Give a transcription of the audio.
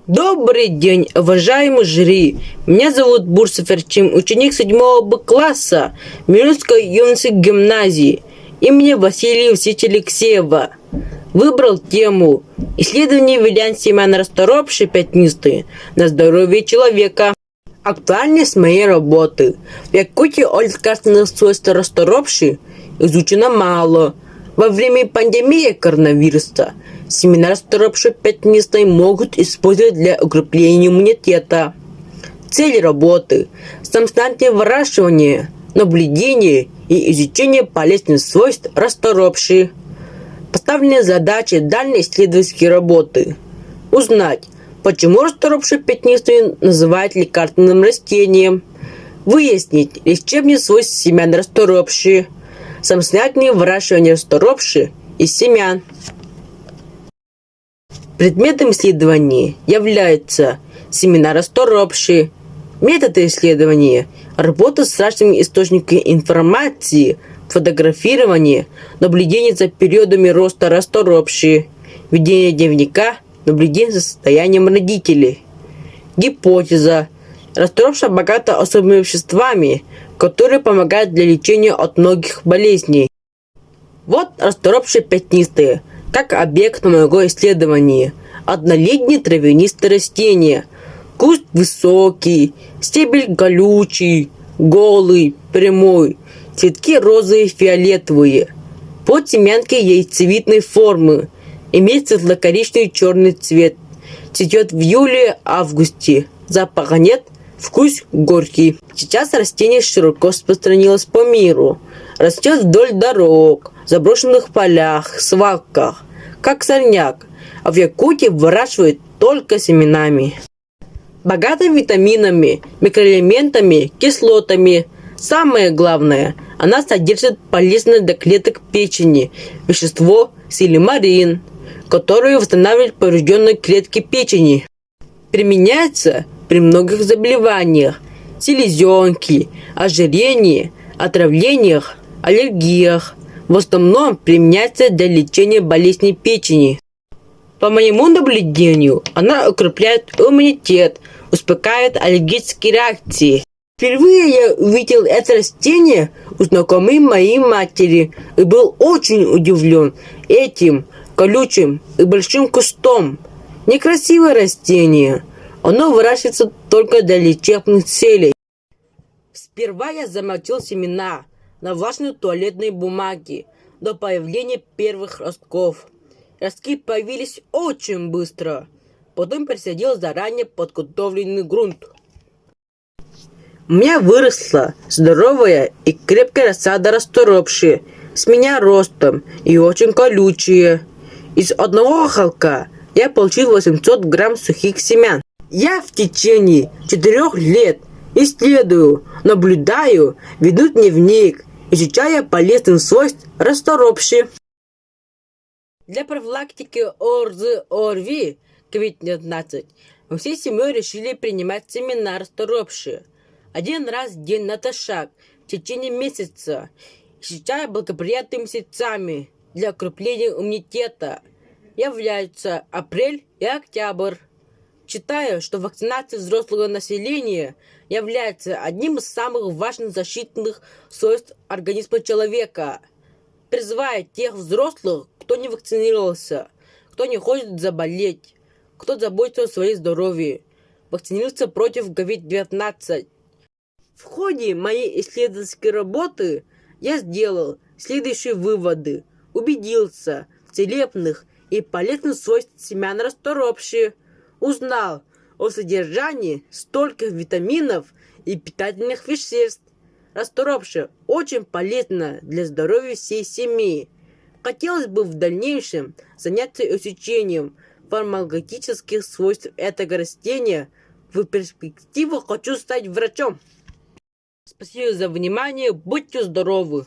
Добрый день, уважаемый жюри. Меня зовут Бурсов Эрчим, ученик 7 Б класса Мирнской юношеской гимназии имени Василия Васильевича Алексеева. Выбрал тему «Исследование влияния семян расторопшей пятнистой на здоровье человека». Актуальность моей работы. В Якутии о лекарственных свойствах расторопшей изучено мало. Во время пандемии коронавируса семена расторопшей пятнистой могут использовать для укрепления иммунитета. Цель работы – самостоятельное выращивание, наблюдение и изучение полезных свойств расторопшей. Поставленные задачи данной исследовательской работы – узнать, почему расторопшую пятнистую называют лекарственным растением, выяснить лечебные свойства семян расторопшей, самостоятельное выращивание расторопшей из семян. Предметом исследования являются семена расторопшей, методы исследования, работа с разными источниками информации, фотографирование, наблюдение за периодами роста расторопшей, ведение дневника, наблюдение за состоянием родителей. Гипотеза. Расторопшая богата особыми веществами, которые помогают для лечения от многих болезней. Вот расторопшие пятнистые, как объект моего исследования. Однолетнее травянистое растение. Куст высокий, стебель колючий, голый, прямой. Цветки розовые, фиолетовые. Плод семянки яйцевидной формы. Имеет светло-коричневый черный цвет. Цветет в июле-августе. Запаха нет, вкус горький. Сейчас растение широко распространилось по миру. Растет вдоль дорог, заброшенных полях, свалках, как сорняк. А в Якутии выращивают только семенами. Богата витаминами, микроэлементами, кислотами. Самое главное, она содержит полезное для клеток печени вещество силимарин, которое восстанавливает поврежденные клетки печени. Применяется при многих заболеваниях, селезенке, ожирении, отравлениях, аллергиях. В основном применяется для лечения болезней печени. По моему наблюдению, она укрепляет иммунитет, успокаивает аллергические реакции. Впервые я увидел это растение у знакомой моей матери и был очень удивлен этим колючим и большим кустом. Некрасивое растение. Оно выращивается только для лечебных целей. Сперва я замочил семена на влажной туалетной бумаге до появления первых ростков. Ростки появились очень быстро. Потом пересадил заранее подготовленный грунт. У меня выросла здоровая и крепкая рассада расторопшей, с меня ростом и очень колючие. Из одного холка я получил 800 грамм сухих семян. Я в течение 4 лет исследую, наблюдаю, веду дневник, изучая полезные свойства расторопшей. Для профилактики ОРЗ-ОРВИ COVID-19 мы всей семьей решили принимать семена расторопшей. 1 раз в день натощак в течение месяца, считая благоприятными месяцами для укрепления иммунитета, являются апрель и октябрь. Считаю, что вакцинация взрослого населения является одним из самых важных защитных свойств организма человека. Призываю тех взрослых, кто не вакцинировался, кто не хочет заболеть, кто заботится о своем здоровье, вакцинироваться против COVID-19. В ходе моей исследовательской работы я сделал следующие выводы. Убедился в целебных и полезных свойствах семян расторопшей. Узнал о содержании стольких витаминов и питательных веществ. Расторопшая очень полезна для здоровья всей семьи. Хотелось бы в дальнейшем заняться изучением фармакологических свойств этого растения. В перспективе хочу стать врачом. Спасибо за внимание, будьте здоровы!